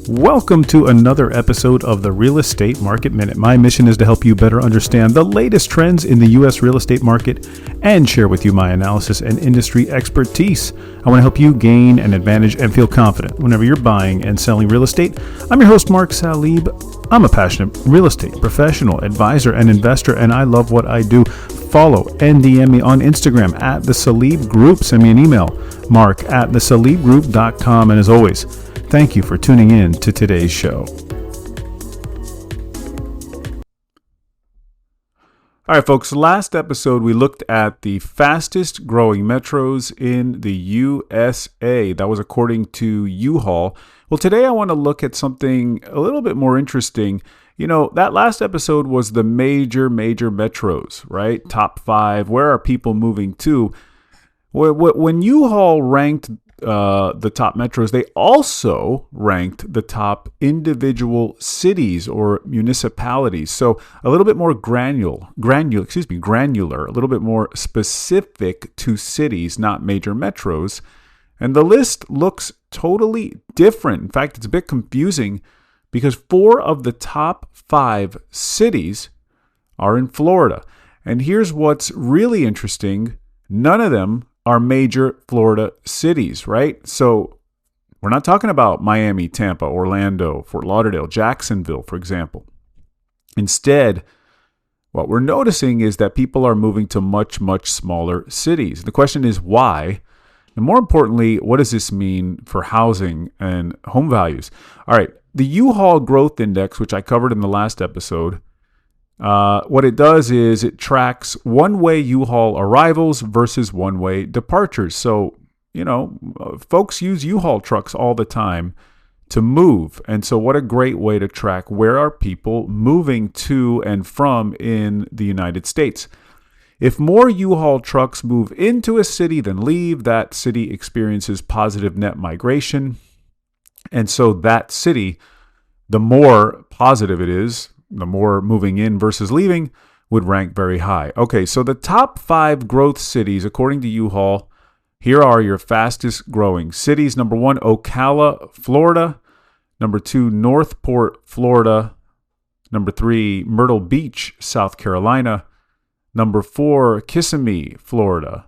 Welcome to another episode of the Real Estate Market Minute. My mission is to help you better understand the latest trends in the U.S. real estate market and share with you my analysis and industry expertise. I want to help you gain an advantage and feel confident whenever you're buying and selling real estate. I'm your host, Mark Salib. I'm a passionate real estate professional, advisor, and investor, and I love what I do. Follow and DM me on Instagram at The Salib Group. Send me an email, mark@thesalibgroup.com. And as always, thank you for tuning in to today's show. All right, folks, last episode we looked at the fastest growing metros in the USA. That was according to U-Haul. Well, today I want to look at something a little bit more interesting. You know, that last episode was the major metros, right? Top 5. Where are people moving to? When U-Haul ranked the top metros, they also ranked the top individual cities or municipalities. So a little bit more granular, a little bit more specific to cities, not major metros. And the list looks totally different. In fact, it's a bit confusing because 4 of the top 5 cities are in Florida. And here's what's really interesting. None of them are major Florida cities, right? So we're not talking about Miami, Tampa, Orlando, Fort Lauderdale, Jacksonville, for example. Instead, what we're noticing is that people are moving to much smaller cities. The question is why? And more importantly, what does this mean for housing and home values? All right, the U-Haul Growth Index, which I covered in the last episode, what it does is it tracks one-way U-Haul arrivals versus one-way departures. So, you know, folks use U-Haul trucks all the time to move. And so what a great way to track where are people moving to and from in the United States. If more U-Haul trucks move into a city than leave, that city experiences positive net migration. And so that city, the more positive it is, the more moving in versus leaving, would rank very high. Okay, so the top 5 growth cities, according to U-Haul, here are your fastest growing cities. Number 1, Ocala, Florida. Number 2, Northport, Florida. Number 3, Myrtle Beach, South Carolina. Number 4, Kissimmee, Florida.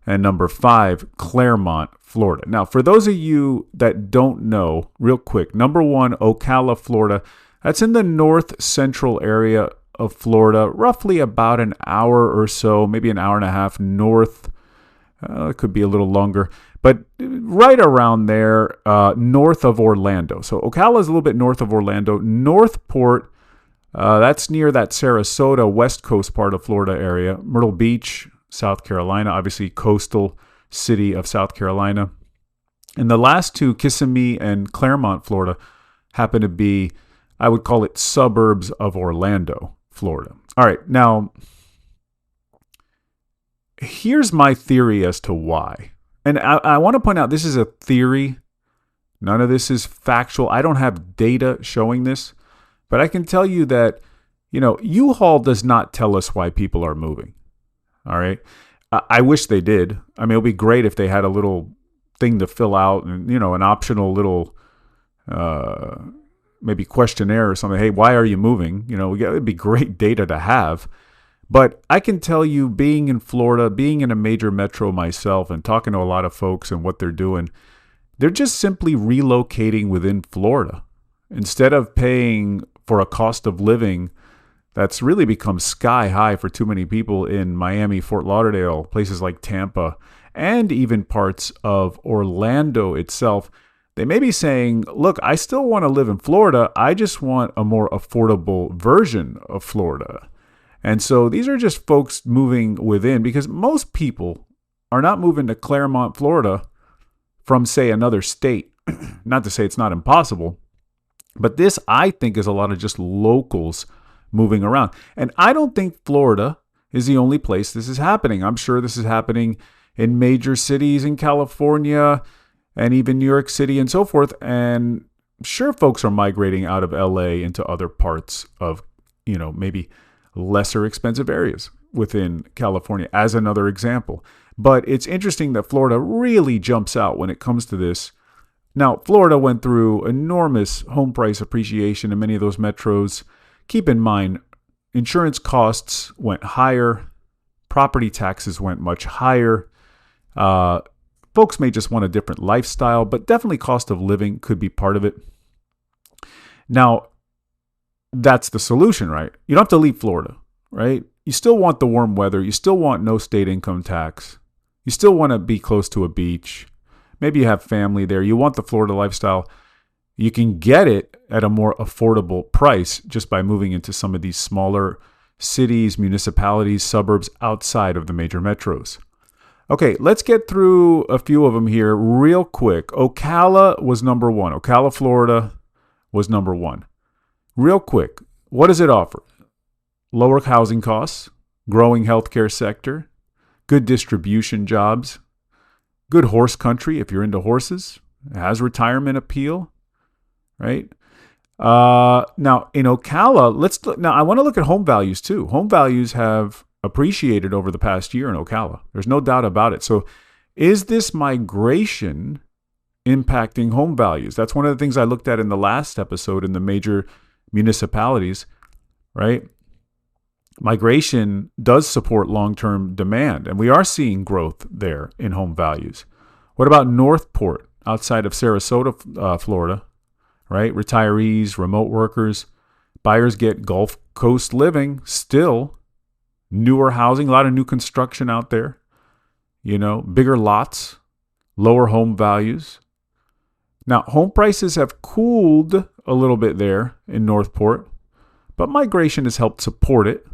And number 5, Claremont, Florida. Now, for those of you that don't know, real quick, number 1, Ocala, Florida. That's in the north central area of Florida, roughly about an hour or so, maybe an hour and a half north. It could be a little longer, but right around there, north of Orlando. So Ocala is a little bit north of Orlando. Northport, that's near that Sarasota, west coast part of Florida area. Myrtle Beach, South Carolina, obviously coastal city of South Carolina. And the last 2, Kissimmee and Claremont, Florida, happen to be, I would call it, suburbs of Orlando, Florida. All right, now, here's my theory as to why. And I want to point out this is a theory. None of this is factual. I don't have data showing this. But I can tell you that, you know, U-Haul does not tell us why people are moving. All right? I wish they did. I mean, it would be great if they had a little thing to fill out and, you know, an optional little maybe questionnaire or something. Hey, why are you moving? You know, it'd be great data to have. But I can tell you, being in Florida, being in a major metro myself and talking to a lot of folks and what they're doing, they're just simply relocating within Florida. Instead of paying for a cost of living that's really become sky high for too many people in Miami, Fort Lauderdale, places like Tampa, and even parts of Orlando itself, they may be saying, look, I still want to live in Florida. I just want a more affordable version of Florida. And so these are just folks moving within, because most people are not moving to Claremont, Florida from, say, another state. Not to say it's not impossible, but this, I think, is a lot of just locals moving around. And I don't think Florida is the only place this is happening. I'm sure this is happening in major cities in California and even New York City and so forth. And sure, folks are migrating out of LA into other parts of, you know, maybe lesser expensive areas within California as another example. But it's interesting that Florida really jumps out when it comes to this. Now, Florida went through enormous home price appreciation in many of those metros. Keep in mind, insurance costs went higher, property taxes went much higher. Folks may just want a different lifestyle, but definitely cost of living could be part of it. Now, that's the solution, right? You don't have to leave Florida, right? You still want the warm weather. You still want no state income tax. You still want to be close to a beach. Maybe you have family there. You want the Florida lifestyle. You can get it at a more affordable price just by moving into some of these smaller cities, municipalities, suburbs outside of the major metros. Okay, let's get through a few of them here real quick. Ocala was number one. Ocala, Florida was number one. Real quick, what does it offer? Lower housing costs, growing healthcare sector, good distribution jobs, good horse country if you're into horses. It has retirement appeal, right? Now in Ocala, now I want to look at home values too. Home values have appreciated over the past year in Ocala. There's no doubt about it. So is this migration impacting home values? That's one of the things I looked at in the last episode in the major municipalities, right? Migration does support long-term demand, and we are seeing growth there in home values. What about Northport outside of Sarasota, Florida, right? Retirees, remote workers, buyers get Gulf Coast living still. Newer housing, a lot of new construction out there, bigger lots, lower home values. Now, home prices have cooled a little bit there in Northport, but migration has helped support it,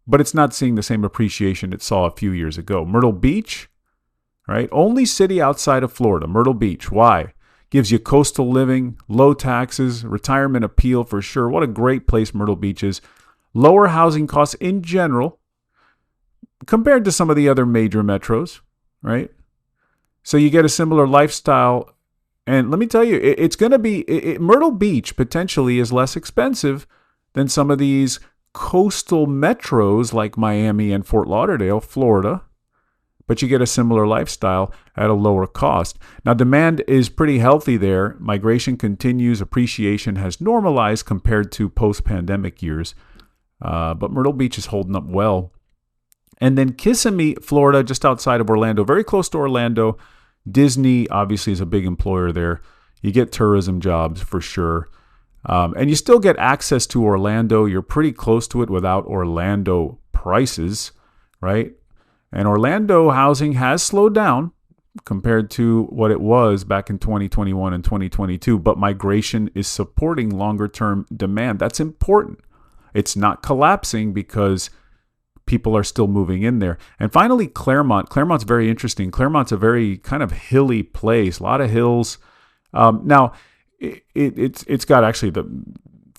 but it's not seeing the same appreciation it saw a few years ago. Myrtle Beach, right? Only city outside of Florida, Myrtle Beach. Why? Gives you coastal living, low taxes, retirement appeal for sure. What a great place Myrtle Beach is. Lower housing costs in general compared to some of the other major metros, right? So you get a similar lifestyle. And let me tell you, it's going to be, Myrtle Beach potentially is less expensive than some of these coastal metros like Miami and Fort Lauderdale, Florida. But you get a similar lifestyle at a lower cost. Now, demand is pretty healthy there. Migration continues. Appreciation has normalized compared to post-pandemic years. But Myrtle Beach is holding up well. And then Kissimmee, Florida, just outside of Orlando, very close to Orlando. Disney obviously is a big employer there. You get tourism jobs for sure. And you still get access to Orlando. You're pretty close to it without Orlando prices, right? And Orlando housing has slowed down compared to what it was back in 2021 and 2022. But migration is supporting longer-term demand. That's important. It's not collapsing because people are still moving in there. And finally, Claremont. Claremont's very interesting. Claremont's a very kind of hilly place, a lot of hills. Now, it's got actually the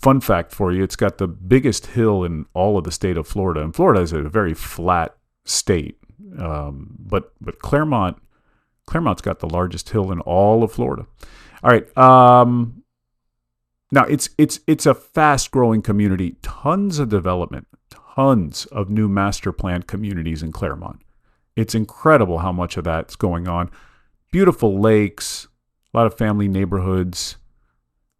fun fact for you. It's got the biggest hill in all of the state of Florida. And Florida is a very flat state. But Claremont's got the largest hill in all of Florida. All right. Now, it's a fast-growing community. Tons of development. Tons of new master plan communities in Claremont. It's incredible how much of that's going on. Beautiful lakes, a lot of family neighborhoods,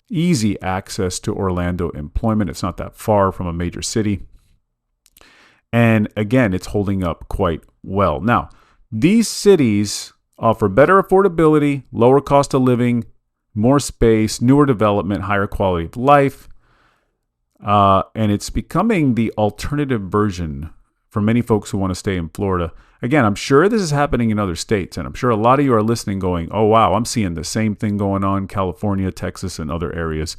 easy access to Orlando employment. It's not that far from a major city. And again, it's holding up quite well. Now, these cities offer better affordability, lower cost of living, more space, newer development, higher quality of life. And it's becoming the alternative version for many folks who want to stay in Florida. Again, I'm sure this is happening in other states, and I'm sure a lot of you are listening going, oh, wow, I'm seeing the same thing going on in California, Texas, and other areas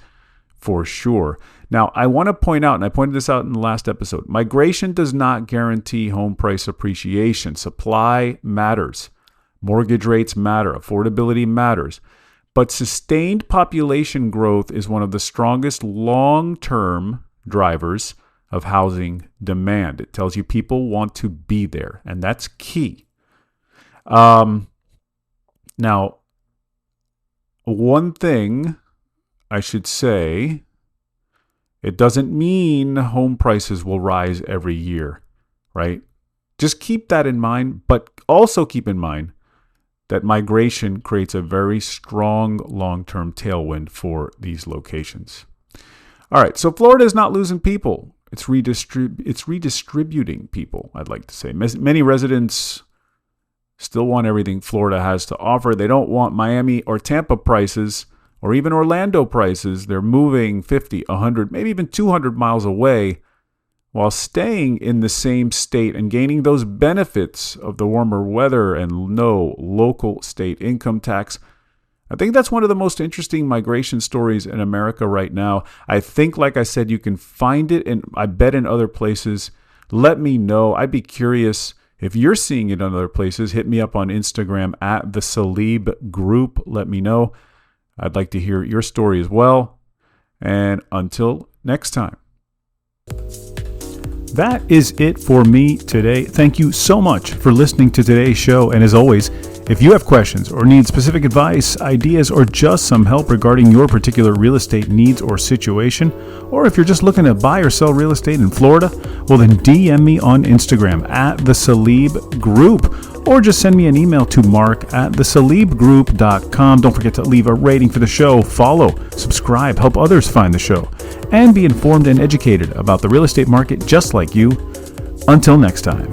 for sure. Now, I want to point out, and I pointed this out in the last episode, migration does not guarantee home price appreciation. Supply matters. Mortgage rates matter. Affordability matters. But sustained population growth is one of the strongest long-term drivers of housing demand. It tells you people want to be there, and that's key. Now, one thing I should say, it doesn't mean home prices will rise every year, right? Just keep that in mind, but also keep in mind that migration creates a very strong long-term tailwind for these locations. All right, so Florida is not losing people. It's redistributing people, I'd like to say. Many residents still want everything Florida has to offer. They don't want Miami or Tampa prices or even Orlando prices. They're moving 50, 100, maybe even 200 miles away while staying in the same state and gaining those benefits of the warmer weather and no local state income tax. I think that's one of the most interesting migration stories in America right now. I think, like I said, you can find it, and I bet in other places. Let me know. I'd be curious if you're seeing it in other places. Hit me up on Instagram at the Salib Group. Let me know. I'd like to hear your story as well. And until next time. That is it for me today. Thank you so much for listening to today's show. And as always, if you have questions or need specific advice, ideas, or just some help regarding your particular real estate needs or situation, or if you're just looking to buy or sell real estate in Florida, well then DM me on Instagram at the Salib Group, or just send me an email to mark@thesalibgroup.com. Don't forget to leave a rating for the show, follow, subscribe, help others find the show, and be informed and educated about the real estate market just like you. Until next time.